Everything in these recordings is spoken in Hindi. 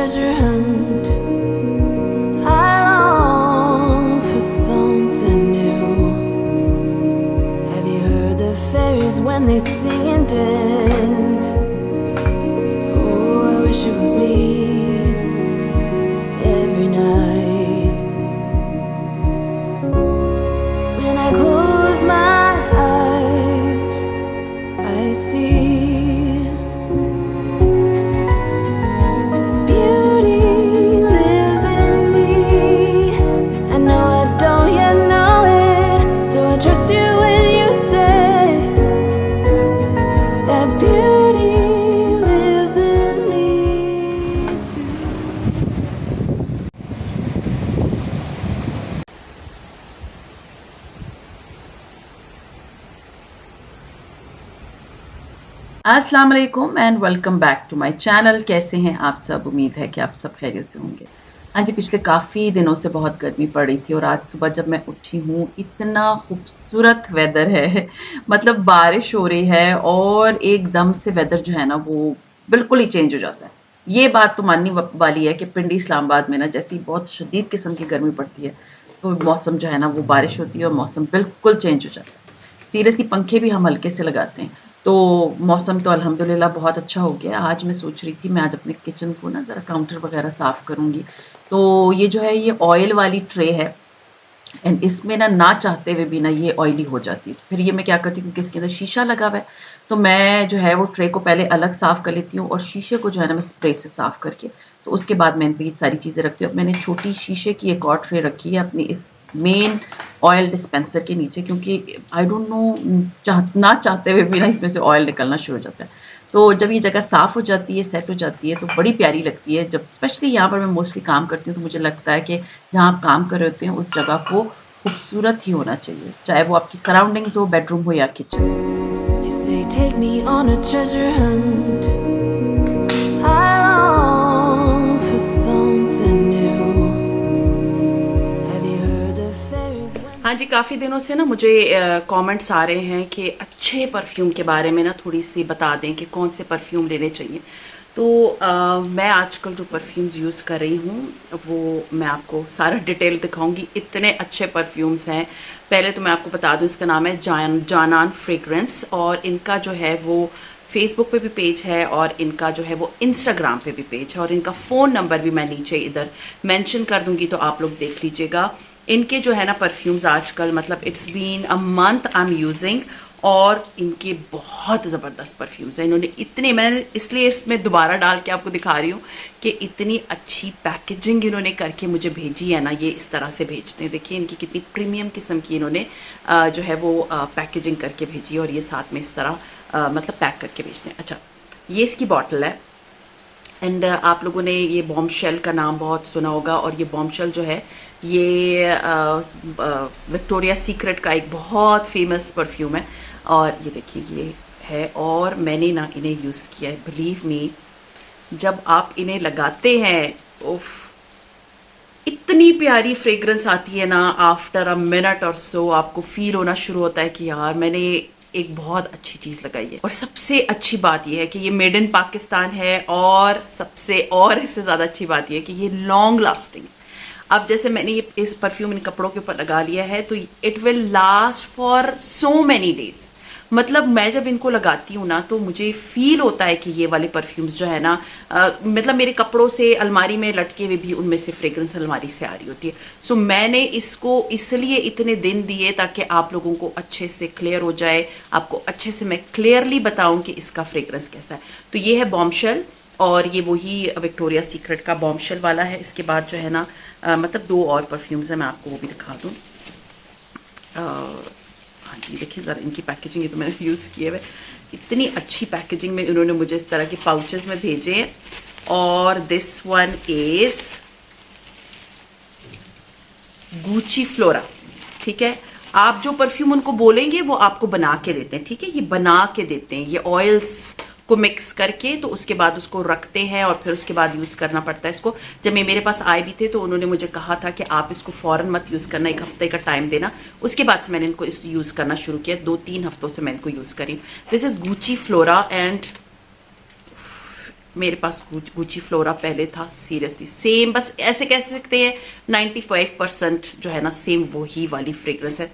treasure hunt. I long for something new. Have you heard the fairies when they sing and dance? Oh, I wish it was me every night. When I close my eyes, I see trust you when you say that beauty lives in me too. अस्सलाम वालेकुम and welcome back to my channel. कैसे हैं आप सब? उम्मीद है कि आप सब खैरियत से होंगे। हाँ जी, पिछले काफ़ी दिनों से बहुत गर्मी पड़ रही थी और आज सुबह जब मैं उठी हूँ इतना खूबसूरत वेदर है मतलब बारिश हो रही है और एकदम से वेदर जो है ना वो बिल्कुल ही चेंज हो जाता है। ये बात तो माननी वाली है कि पिंडी इस्लामाबाद में ना जैसी बहुत शदीद किस्म की गर्मी पड़ती है तो मौसम जो है ना वो बारिश होती है और मौसम बिल्कुल चेंज हो जाता है। सीरियसली पंखे भी हम हल्के से लगाते हैं। तो मौसम तो अल्हम्दुलिल्लाह बहुत अच्छा हो गया। आज मैं सोच रही थी मैं आज अपने किचन को ना ज़रा काउंटर वग़ैरह साफ़ करूँगी। तो ये जो है ये ऑयल वाली ट्रे है एंड इसमें ना चाहते हुए भी ना ये ऑयली हो जाती है। तो फिर ये मैं क्या करती हूँ क्योंकि इसके अंदर शीशा लगा हुआ है, तो मैं जो है वो ट्रे को पहले अलग साफ़ कर लेती हूँ और शीशे को जो है ना मैं स्प्रे से साफ़ करके तो उसके बाद मैं इन पे ये सारी चीज़ें रखती हूँ। अब मैंने छोटी शीशे की एक और ट्रे रखी है अपनी इस मेन ऑयल डिस्पेंसर के नीचे क्योंकि आई डोंट नो ना चाहते हुए भी ना इसमें से ऑयल निकलना शुरू हो जाता है। तो जब ये जगह साफ़ हो जाती है, सेट हो जाती है तो बड़ी प्यारी लगती है। जब स्पेशली यहाँ पर मैं मोस्टली काम करती हूँ तो मुझे लगता है कि जहाँ आप काम कर रहे होते हैं उस जगह को खूबसूरत ही होना चाहिए, चाहे वो आपकी सराउंडिंग्स हो, बेडरूम हो या kitchen. You say take me on a treasure hunt. I long for something new. Have you heard the fairies when हाँ जी, काफ़ी दिनों से ना मुझे कमेंट्स आ रहे हैं कि अच्छे परफ्यूम के बारे में ना थोड़ी सी बता दें कि कौन से परफ्यूम लेने चाहिए। तो मैं आजकल जो परफ्यूम्स यूज़ कर रही हूँ वो मैं आपको सारा डिटेल दिखाऊंगी। इतने अच्छे परफ्यूम्स हैं। पहले तो मैं आपको बता दूँ, इसका नाम है जानान फ्रेग्रेंस और इनका जो है वो फेसबुक पे भी पेज है और इनका जो है वो इंस्टाग्राम पे भी पेज है और इनका फ़ोन नंबर भी मैं नीचे इधर मेंशन कर दूँगी तो आप लोग देख लीजिएगा। इनके जो है ना परफ्यूम्स आजकल मतलब it's been a month I am using और इनके बहुत ज़बरदस्त परफ्यूम्स हैं। इन्होंने इतने, मैं इसलिए इसमें दोबारा डाल के आपको दिखा रही हूँ कि इतनी अच्छी पैकेजिंग इन्होंने करके मुझे भेजी है ना। ये इस तरह से भेजते हैं, देखिए इनकी कितनी प्रीमियम किस्म की इन्होंने जो है वो पैकेजिंग करके भेजी और ये साथ में इस तरह मतलब पैक करके भेजते हैं। अच्छा, ये इसकी बॉटल है एंड आप लोगों ने ये बॉम्बशेल का नाम बहुत सुना होगा और ये बॉम्बशेल जो है ये विक्टोरिया सीक्रेट का एक बहुत फेमस परफ्यूम है और ये देखिए ये है और मैंने ना इन्हें यूज़ किया है। बिलीव मी, जब आप इन्हें लगाते हैं उफ, इतनी प्यारी फ्रेग्रेंस आती है ना। आफ्टर अ मिनट और सो आपको फील होना शुरू होता है कि यार मैंने एक बहुत अच्छी चीज़ लगाई है। और सबसे अच्छी बात यह है कि ये मेड इन पाकिस्तान है और सबसे और इससे ज़्यादा अच्छी बात यह है कि ये लॉन्ग लास्टिंग है। अब जैसे मैंने ये इस परफ्यूम इन कपड़ों के ऊपर लगा लिया है तो it will last for so many days. मतलब मैं जब इनको लगाती हूँ ना तो मुझे फील होता है कि ये वाले परफ्यूम्स जो है ना मतलब मेरे कपड़ों से अलमारी में लटके हुए भी उनमें से फ्रेग्रेंस अलमारी से आ रही होती है। सो मैंने इसको इसलिए इतने दिन दिए ताकि आप लोगों को अच्छे से क्लियर हो जाए, आपको अच्छे से मैं क्लियरली बताऊँ कि इसका फ्रेग्रेंस कैसा है। तो ये है बॉम्बशेल और ये वही विक्टोरिया सीक्रेट का बॉम्बशेल वाला है। इसके बाद जो है ना मतलब दो और परफ्यूम्स हैं, मैं आपको वो भी दिखा दूँ। हाँ जी, देखिए ज़रा इनकी पैकेजिंग, ये तो मैंने यूज़ किए हुए, इतनी अच्छी पैकेजिंग में इन्होंने मुझे इस तरह के पाउचेस में भेजे हैं। और this one is Gucci flora, ठीक है। आप जो परफ्यूम उनको बोलेंगे वो आपको बना के देते हैं, ठीक है। ये बना के देते हैं, ये ऑयल्स को मिक्स करके तो उसके बाद उसको रखते हैं और फिर उसके बाद यूज़ करना पड़ता है इसको। जब ये मेरे पास आए भी थे तो उन्होंने मुझे कहा था कि आप इसको फ़ौरन मत यूज़ करना, एक हफ्ते का टाइम देना। उसके बाद से मैंने इनको इस यूज़ करना शुरू किया, 2-3 हफ्तों से मैं इनको यूज़ करी। This is Gucci flora and मेरे पास गुची फ्लोरा पहले था, सीरियसली सेम, बस ऐसे कह सकते हैं 95% जो है ना सेम वही वाली फ्रेग्रेंस है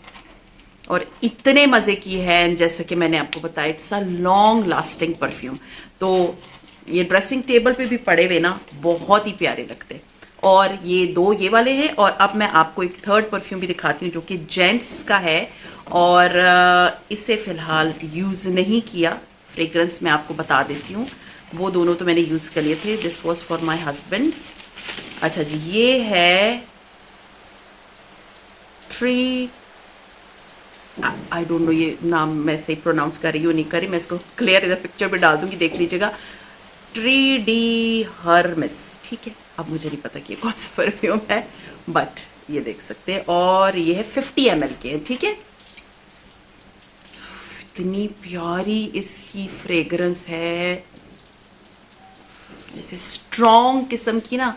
और इतने मज़े की है। एंड जैसे कि मैंने आपको बताया, it's a long lasting perfume. तो ये ड्रेसिंग टेबल पे भी पड़े हुए ना बहुत ही प्यारे लगते हैं। और ये दो ये वाले हैं, और अब मैं आपको एक थर्ड परफ्यूम भी दिखाती हूँ जो कि जेंट्स का है, और इसे फ़िलहाल यूज़ नहीं किया। फ्रेग्रेंस मैं आपको बता देती हूँ, वो दोनों तो मैंने यूज़ कर लिए थे। This was for my husband. अच्छा जी, ये है ट्री, आई डोंट नो ये नाम मैं सही प्रोनाउंस कर रही हूँ नहीं कर रही, मैं इसको क्लियर इधर पिक्चर पे डाल दूंगी, देख लीजिएगा। ट्री डी हर्मिस, ठीक है। अब मुझे नहीं पता कि ये कौन सा परफ्यूम है, बट ये देख सकते हैं, और ये है 50 ml के, ठीक है। इतनी प्यारी इसकी फ्रेग्रेंस है, जैसे स्ट्रॉन्ग किस्म की ना,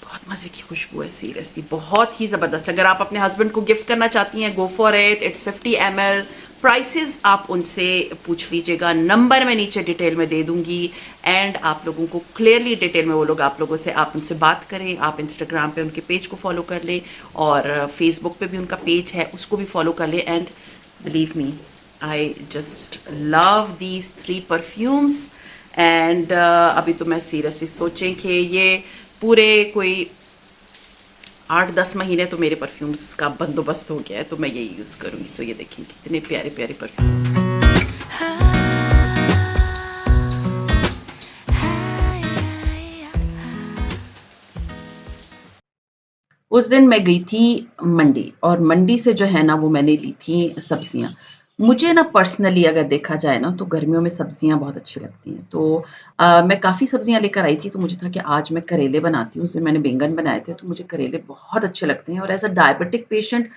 बहुत मज़े की खुशबू है, सीरियसली बहुत ही ज़बरदस्त। अगर आप अपने हस्बैंड को गिफ्ट करना चाहती हैं, go for it. It's 50 ml। Prices आप उनसे पूछ लीजिएगा, नंबर मैं नीचे डिटेल में दे दूंगी। एंड आप लोगों को क्लियरली डिटेल में वो लोग आप लोगों से, आप उनसे बात करें। आप इंस्टाग्राम पे उनके पेज को फॉलो कर लें, और फेसबुक पे भी उनका पेज है, उसको भी फॉलो कर लें। And believe me, I just love these 3 perfumes. And अभी तो मैं सीरियसली सोचें कि ये पूरे कोई 8-10 महीने तो मेरे परफ्यूम्स का बंदोबस्त हो गया है, तो मैं यही यूज़ करूँगी। सो ये देखें कितने प्यारे प्यारे परफ्यूम्स हैं। उस दिन मैं गई थी मंडी, और मंडी से जो है ना वो मैंने ली थी सब्जियां। मुझे ना पर्सनली अगर देखा जाए ना तो गर्मियों में सब्जियां बहुत अच्छी लगती हैं। तो मैं काफ़ी सब्जियां लेकर आई थी, तो मुझे था कि आज मैं करेले बनाती हूँ। उस दिन मैंने बैंगन बनाए थे, तो मुझे करेले बहुत अच्छे लगते हैं, और एज अ डायबिटिक पेशेंट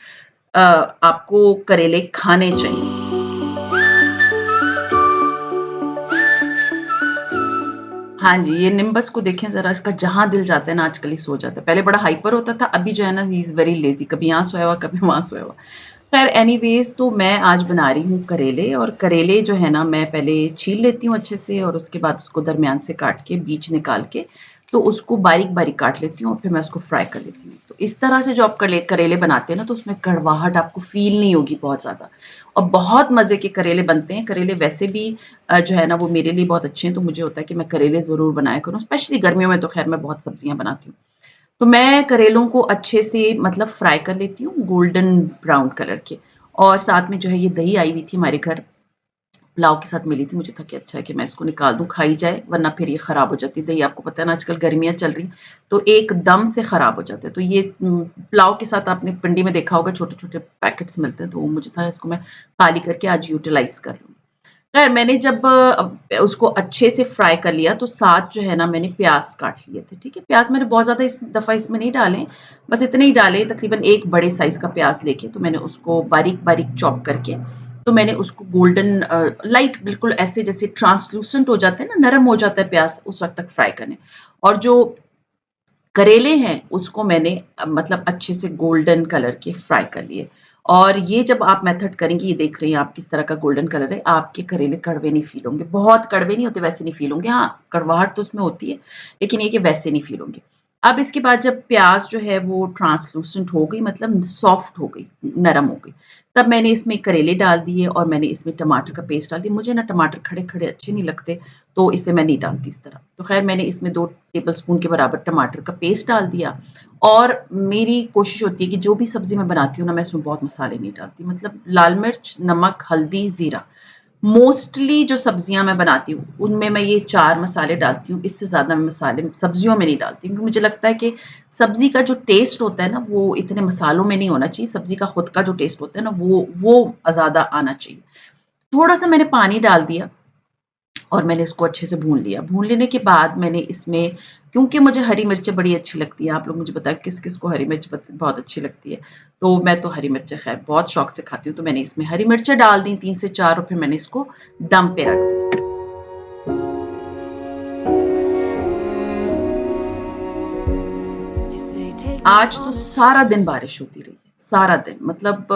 आपको करेले खाने चाहिए। हाँ जी, ये निम्बस को देखें ज़रा, इसका जहाँ दिल जाता है ना आजकल ही सो जाता है। पहले बड़ा हाइपर होता था, अभी जो है ना ही इज़ वेरी लेज़ी, कभी यहाँ सोया हुआ, कभी वहाँ सोया हुआ। ख़ैर एनीवेज़, तो मैं आज बना रही हूँ करेले, और करेले जो है ना मैं पहले छील लेती हूँ अच्छे से, और उसके बाद उसको दरमियान से काट के, बीज निकाल के, तो उसको बारीक-बारीक काट लेती हूँ, और फिर मैं उसको फ्राई कर लेती हूँ। तो इस तरह से जो आप करेले बनाते हैं ना, तो उसमें कड़वाहट आपको फ़ील नहीं होगी बहुत ज़्यादा, और बहुत मज़े के करेले बनते हैं। करेले वैसे भी जो है ना वो मेरे लिए बहुत अच्छे हैं, तो मुझे होता है कि मैं करेले ज़रूर बनाया करूँ, स्पेशली गर्मियों में तो ख़ैर मैं बहुत सब्जियाँ बनाती हूँ। तो मैं करेलों को अच्छे से मतलब फ्राई कर लेती हूँ गोल्डन ब्राउन कलर के, और साथ में जो है ये दही आई हुई थी हमारे घर, पुलाव के साथ मिली थी। मुझे था कि अच्छा है कि मैं इसको निकाल दूँ, खाई जाए, वरना फिर ये ख़राब हो जाती है। दही आपको पता है ना आजकल गर्मियाँ चल रही हैं, तो एकदम से ख़राब हो जाता है। तो ये पुलाव के साथ आपने पिंडी में देखा होगा, छोटे-छोटे पैकेट्स मिलते हैं, तो मुझे था इसको मैं खाली करके आज यूटिलाइज़ कर लूँ। खैर मैंने जब उसको अच्छे से फ्राई कर लिया, तो साथ जो है ना मैंने प्याज़ काट लिए थे, ठीक है? प्याज़ मैंने बहुत ज़्यादा इस दफ़ा इसमें नहीं डाले, बस इतने ही डाले, तकरीबन एक बड़े साइज़ का प्याज़ लेके, तो मैंने उसको बारीक-बारीक चॉप करके, तो मैंने उसको गोल्डन लाइट बिल्कुल ऐसे जैसे ट्रांसलूसेंट हो जाते हैं ना, नरम हो जाता है प्याज़, उस वक़्त तक फ्राई करने। और जो करेले हैं उसको मैंने मतलब अच्छे से गोल्डन कलर के फ्राई कर लिए। और ये जब आप मेथड करेंगी, ये देख रही हैं आप किस तरह का गोल्डन कलर है, आपके करेले कड़वे नहीं फ़ील होंगे। बहुत कड़वे नहीं होते, वैसे नहीं फ़ील होंगे। हाँ, कड़वाहट तो उसमें होती है, लेकिन ये कि वैसे नहीं फ़ील होंगे। अब इसके बाद जब प्याज़ जो है वो ट्रांसलूसेंट हो गई, मतलब सॉफ्ट हो गई, नरम हो गई, तब मैंने इसमें करेले डाल दिए, और मैंने इसमें टमाटर का पेस्ट डाल दिया। मुझे ना टमाटर खड़े-खड़े अच्छे नहीं लगते, तो इसलिए मैं नहीं डालती इस तरह। तो ख़ैर मैंने इसमें 2 टेबलस्पून के बराबर टमाटर का पेस्ट डाल दिया। और मेरी कोशिश होती है कि जो भी सब्ज़ी मैं बनाती हूँ ना, मैं इसमें बहुत मसाले नहीं डालती। मतलब लाल मिर्च, नमक, हल्दी, ज़ीरा, मोस्टली जो सब्जियाँ मैं बनाती हूँ, उनमें मैं ये 4 मसाले डालती हूँ, इससे ज़्यादा मैं मसाले सब्जियों में नहीं डालती, क्योंकि मुझे लगता है कि सब्ज़ी का जो टेस्ट होता है ना, वो इतने मसालों में नहीं होना चाहिए। सब्ज़ी का खुद का जो टेस्ट होता है ना, वो ज़्यादा आना चाहिए। थोड़ा-सा मैंने पानी डाल दिया, और मैंने इसको अच्छे से भून लिया। भून लेने के बाद मैंने इसमें, क्योंकि मुझे हरी मिर्चें बड़ी अच्छी लगती हैं, आप लोग मुझे बताएँ किस-किस को हरी मिर्च बहुत अच्छी लगती है। तो मैं तो हरी मिर्चें ख़ैर बहुत शौक से खाती हूँ, तो मैंने इसमें हरी मिर्चें डाल दी 3 से 4, और फिर मैंने इसको दम पे रख दिया। You say take me आज तो home and सारा touch दिन me. बारिश होती रही है, सारा दिन मतलब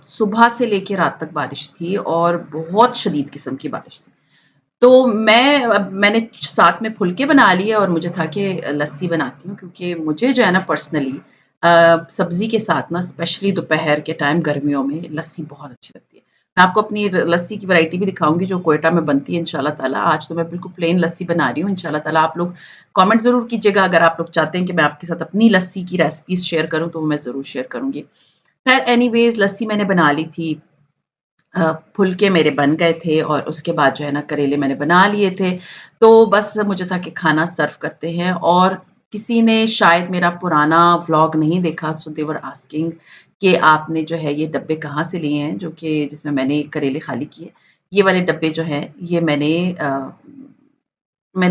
सुबह से लेके रात तक बारिश थी और बहुत शदीद किस्म की बारिश थी। तो मैंने साथ में फुलके बना लिए और मुझे था कि लस्सी बनाती हूँ क्योंकि मुझे जो है ना पर्सनली सब्ज़ी के साथ ना स्पेशली दोपहर के टाइम गर्मियों में लस्सी बहुत अच्छी लगती है। मैं आपको अपनी लस्सी की वैरायटी भी दिखाऊँगी जो क्वेटा में बनती है इंशाल्लाह ताला। आज तो मैं बिल्कुल प्लेन लस्सी बना रही हूँ इंशाल्लाह ताला। आप लोग कमेंट ज़रूर कीजिएगा अगर आप लोग चाहते हैं कि मैं आपके साथ अपनी लस्सी की रेसिपीज़ शेयर करूँ तो मैं ज़रूर शेयर करूँगी। ख़ैर एनीवेज़ लस्सी मैंने बना ली थी। फुलके मेरे बन गए थे और उसके बाद जो है ना करेले मैंने बना लिए थे। तो बस मुझे था कि खाना सर्व करते हैं और किसी ने शायद मेरा पुराना व्लॉग नहीं देखा सो दे वर आस्किंग कि आपने जो है ये डब्बे कहाँ से लिए हैं जो कि जिसमें मैंने करेले खाली किए। ये वाले डब्बे जो हैं ये मैंने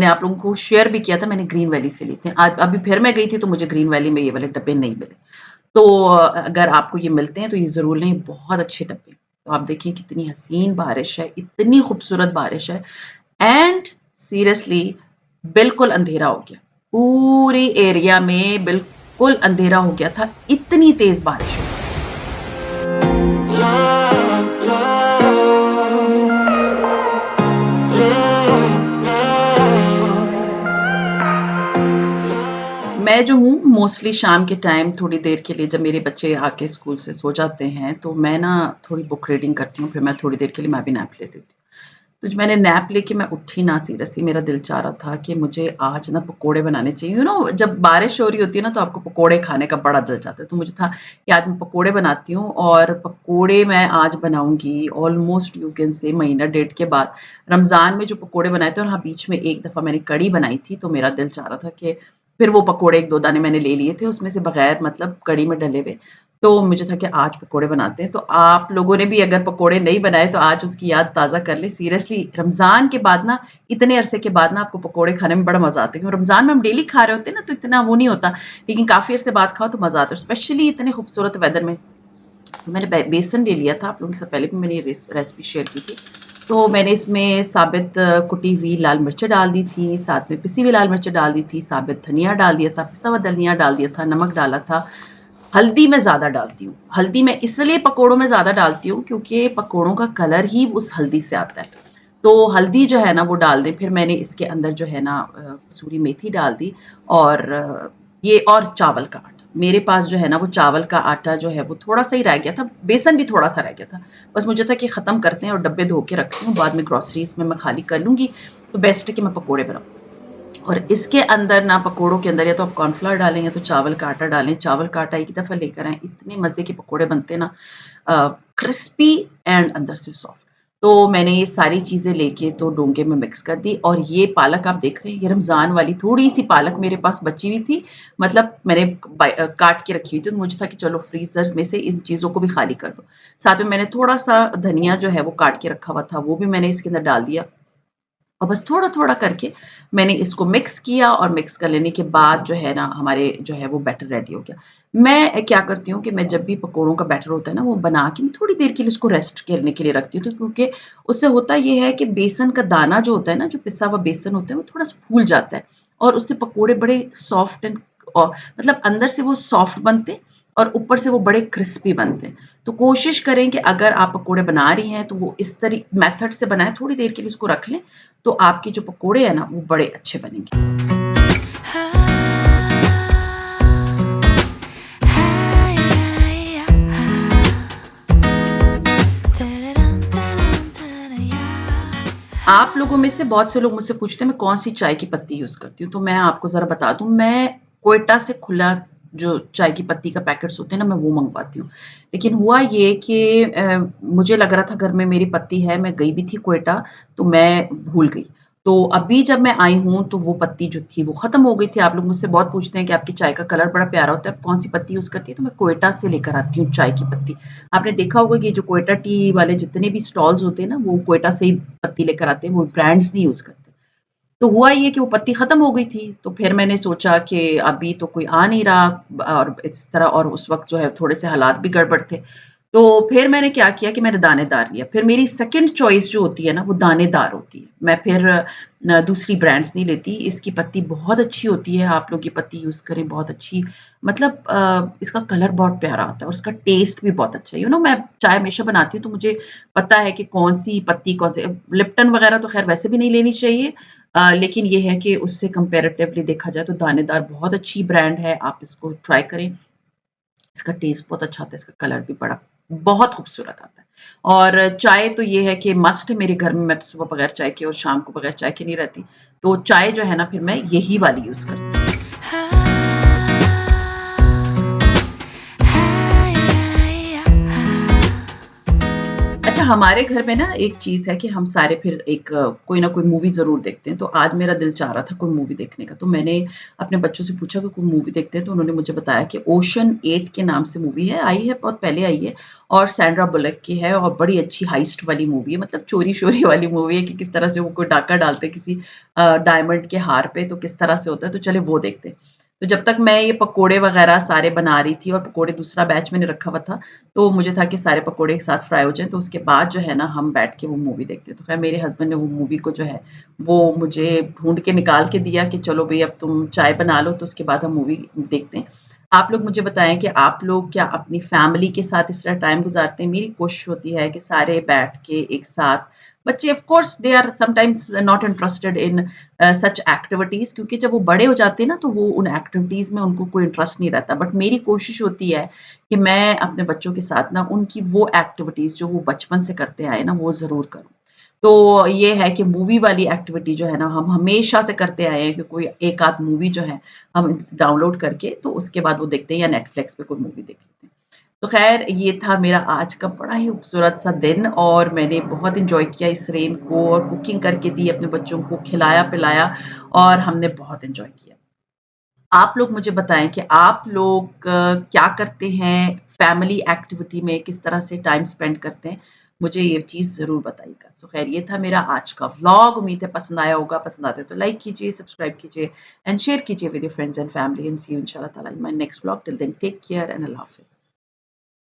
आप लोगों को शेयर भी किया था मैंने ग्रीन वैली से लिए थे। आज अभी फिर मैं गई थी तो मुझे ग्रीन वैली में ये वाले डब्बे नहीं मिले। तो अगर आपको ये मिलते हैं तो ये ज़रूर लें, बहुत अच्छे डब्बे हैं। तो आप देखिए कितनी हसीन बारिश है, इतनी खूबसूरत बारिश है एंड सीरियसली बिल्कुल अंधेरा हो गया। पूरे एरिया में बिल्कुल अंधेरा हो गया था, इतनी तेज़ बारिश हो रही थी। मैं जो हूँ मोस्टली शाम के टाइम थोड़ी देर के लिए जब मेरे बच्चे आके स्कूल से सो जाते हैं, तो मैं ना थोड़ी बुक रीडिंग करती हूँ, फिर मैं थोड़ी देर के लिए मैं भी नैप ले लेती हूँ। तो जब मैंने नैप लेके मैं उठी ना सीरियसली मेरा दिल चाह रहा था कि मुझे आज ना पकोड़े बनाने चाहिए। जब बारिश हो रही होती है ना तो आपको पकोड़े खाने का बड़ा दिल चाहता है। तो मुझे था कि आज मैं पकोड़े बनाती हूँ और पकोड़े मैं आज बनाऊँगी ऑलमोस्ट यू कैन से महीना डेढ़ के बाद। रमज़ान में जो पकोड़े बनाए थे और हाँ, बीच में एक दफ़ा मैंने कढ़ी बनाई थी तो मेरा दिल चाह रहा था कि फिर वो पकोड़े 1-2 दाने मैंने ले लिए थे उसमें से बगैर मतलब कढ़ी में डले हुए। तो मुझे था कि आज पकोड़े बनाते हैं, तो आप लोगों ने भी अगर पकोड़े नहीं बनाए तो आज उसकी याद ताज़ा कर लें। सीरियसली रमज़ान के बाद ना इतने अरसे के बाद ना आपको पकोड़े खाने में बड़ा मज़ा आता है क्योंकि रमज़ान में हम डेली खा रहे होते हैं ना तो इतना वो नहीं होता, लेकिन काफ़ी अरसे बाद खाओ तो मज़ा आता है, स्पेशली इतने खूबसूरत वेदर में। तो मैंने बेसन ले लिया था, आप लोगों के साथ पहले भी मैंने ये रेसिपी शेयर की थी। तो मैंने इसमें साबित कुटी हुई लाल मिर्चें डाल दी थी, साथ में पिसी हुई लाल मिर्चें डाल दी थी, साबित धनिया डाल दिया था, पिसा हुआ धनिया डाल दिया था, नमक डाला था। हल्दी मैं ज़्यादा डालती हूँ। हल्दी मैं इसलिए पकोड़ों में ज़्यादा डालती हूँ क्योंकि पकोड़ों का कलर ही उस हल्दी से आता है। तो हल्दी जो है ना वो डाल दें, फिर मैंने इसके अंदर जो है ना कसूरी मेथी डाल दी और ये और चावल का आटा। मेरे पास जो है ना वो चावल का आटा जो है वो थोड़ा-सा ही रह गया था, बेसन भी थोड़ा-सा रह गया था। बस मुझे था कि ख़त्म करते हैं और डब्बे धो के रखती हूँ, बाद में ग्रोसरीज़ में मैं खाली कर लूँगी, तो बेस्ट है कि मैं पकोड़े बनाऊँ। और इसके अंदर ना पकोड़ों के अंदर या तो आप कॉर्नफ्लोर डालें या तो चावल का आटा डालें। चावल का आटा एक दफ़ा लेकर आएँ, इतने मज़े के पकोड़े बनते हैं ना क्रिस्पी एंड अंदर से सॉफ्ट। तो मैंने ये सारी चीज़ें लेके तो डोंगे में मिक्स कर दी और ये पालक आप देख रहे हैं, ये रमज़ान वाली थोड़ी-सी पालक मेरे पास बची हुई थी। मतलब मैंने काट के रखी हुई थी, तो मुझे था कि चलो फ्रीज़र्स में से इन चीज़ों को भी खाली कर दो। साथ में मैंने थोड़ा-सा धनिया जो है वो काट के रखा हुआ था, वो भी मैंने इसके अंदर डाल दिया। और बस थोड़ा-थोड़ा करके मैंने इसको मिक्स किया और मिक्स कर लेने के बाद जो है ना हमारे जो है वो बैटर रेडी हो गया। मैं क्या करती हूँ कि मैं जब भी पकोड़ों का बैटर होता है ना वो बना के मैं थोड़ी देर के लिए उसको रेस्ट करने के लिए रखती हूँ। तो क्योंकि उससे होता ये है कि बेसन का दाना जो होता है ना, जो पिसा हुआ बेसन होता है वो थोड़ा-सा फूल जाता है और उससे पकोड़े बड़े सॉफ्ट एंड मतलब अंदर से वो सॉफ्ट बनते हैं और ऊपर से वो बड़े क्रिस्पी बनते हैं। तो कोशिश करें कि अगर आप पकोड़े बना रही हैं तो वो इस मेथड से बनाएँ, थोड़ी देर के लिए उसको रख लें तो आपके जो पकोड़े हैं ना वो बड़े अच्छे बनेंगे। आप लोगों में से बहुत से लोग मुझसे पूछते हैं मैं कौन-सी चाय की पत्ती यूज़ करती हूँ, तो मैं आपको ज़रा बता दूँ मैं क्वेटा से खुला जो चाय की पत्ती का पैकेट्स होते हैं ना मैं वो मँगवाती हूँ। लेकिन हुआ ये कि मुझे लग रहा था घर में मेरी पत्ती है, मैं गई भी थी क्वेटा तो मैं भूल गई। तो अभी जब मैं आई हूँ तो वो पत्ती जो थी वो ख़त्म हो गई थी। आप लोग मुझसे बहुत पूछते हैं कि आपकी चाय का कलर बड़ा प्यारा होता है, आप कौन-सी पत्ती यूज़ करती हैं? तो मैं क्वेटा से लेकर आती हूँ चाय की पत्ती। आपने देखा होगा कि जो क्वेटा टी वाले जितने भी स्टॉल्स होते हैं ना, वो क्वेटा से ही पत्ती लेकर आते हैं, वो ब्रांड्स नहीं यूज़ करते। तो हुआ ये कि वो पत्ती खत्म हो गई थी, तो फिर मैंने सोचा कि अभी तो कोई आ नहीं रहा और इस तरह और उस वक़्त जो है थोड़े से हालात भी गड़बड़ थे। तो फिर मैंने क्या किया कि मैंने दानेदार लिया। फिर मेरी सेकंड चॉइस जो होती है ना, वो दानेदार होती है। मैं फिर दूसरी ब्रांड्स नहीं लेती। इसकी पत्ती बहुत अच्छी होती है, आप लोग ये पत्ती यूज़ करें, बहुत अच्छी। मतलब इसका कलर बहुत प्यारा आता है और इसका टेस्ट भी बहुत अच्छा है। मैं चाय हमेशा बनाती हूँ, तो मुझे पता है कि कौन-सी पत्ती कौन से लिप्टन वगैरह तो ख़ैर वैसे भी नहीं लेनी चाहिए। लेकिन ये है कि उससे कंपैरेटिवली देखा जाए तो दानेदार बहुत अच्छी ब्रांड है, आप इसको ट्राई करें। इसका टेस्ट बहुत अच्छा आता है, इसका कलर भी बड़ा बहुत खूबसूरत आता है। और चाय तो ये है कि मस्ट है मेरे घर में, मैं तो सुबह बगैर चाय के और शाम को बगैर चाय के नहीं रहती। तो चाय जो है ना, फिर मैं यही वाली यूज़ करती हूँ। अच्छा, हमारे घर में ना एक चीज़ है कि हम सारे फिर एक कोई ना कोई मूवी ज़रूर देखते हैं। तो आज मेरा दिल चाह रहा था कोई मूवी देखने का, तो मैंने अपने बच्चों से पूछा कि कोई मूवी देखते हैं, तो उन्होंने मुझे बताया कि ओशन 8 के नाम से मूवी है, आई है बहुत पहले आई है और सैंड्रा बुलक की है और बड़ी अच्छी हाइस्ट वाली मूवी है, मतलब चोरी-शोरी वाली मूवी है कि किस तरह से वो कोई डाका डालते हैं किसी डायमंड के हार पे, तो किस तरह से होता है, तो चले वो देखते हैं। तो जब तक मैं ये पकोड़े वगैरह सारे बना रही थी और पकोड़े दूसरा बैच मैंने रखा हुआ था, तो मुझे था कि सारे पकोड़े एक साथ फ्राई हो जाएँ, तो उसके बाद जो है ना हम बैठ के वो मूवी देखते हैं। तो ख़ैर मेरे हस्बैंड ने वो मूवी को जो है, वो मुझे ढूँढ के निकाल के दिया कि चलो भई अब तुम चाय बना लो, तो उसके बाद हम मूवी देखते हैं। आप लोग मुझे बताएँ कि आप लोग क्या अपनी फैमिली के साथ इस तरह टाइम गुज़ारते हैं? मेरी कोशिश होती है कि सारे बैठ के एक साथ, बच्चे of course they are sometimes not interested in such activities, क्योंकि जब वो बड़े हो जाते हैं ना, तो वो उन एक्टिविटीज़ में उनको कोई इंटरेस्ट नहीं रहता। बट मेरी कोशिश होती है कि मैं अपने बच्चों के साथ ना उनकी वो एक्टिविटीज़ जो वो बचपन से करते आए ना, वो ज़रूर करूँ। तो ये है कि मूवी वाली एक्टिविटी जो है ना, हम हमेशा से करते आए हैं कि कोई एक आध मूवी जो है, हम डाउनलोड करके तो उसके बाद वो देखते हैं या नेटफ्लिक्स पे कोई मूवी देख लेते हैं। तो ख़ैर ये था मेरा आज का बड़ा ही खूबसूरत सा दिन और मैंने बहुत एन्जॉय किया इस रेन को और कुकिंग करके दी अपने बच्चों को, खिलाया-पिलाया और हमने बहुत एन्जॉय किया। आप लोग मुझे बताएँ कि आप लोग क्या करते हैं? फैमिली एक्टिविटी में किस तरह से टाइम स्पेंड करते हैं? मुझे ये चीज़ ज़रूर बताइएगा। सो ख़ैर ये था मेरा आज का व्लॉग, उम्मीद है पसंद आया होगा। पसंद आता है तो लाइक कीजिए, सब्सक्राइब कीजिए एंड शेयर कीजिए with your friends and family and see you इंशाअल्लाह ताला in my next vlog. Till then take care and अल्लाह हाफ़िज़।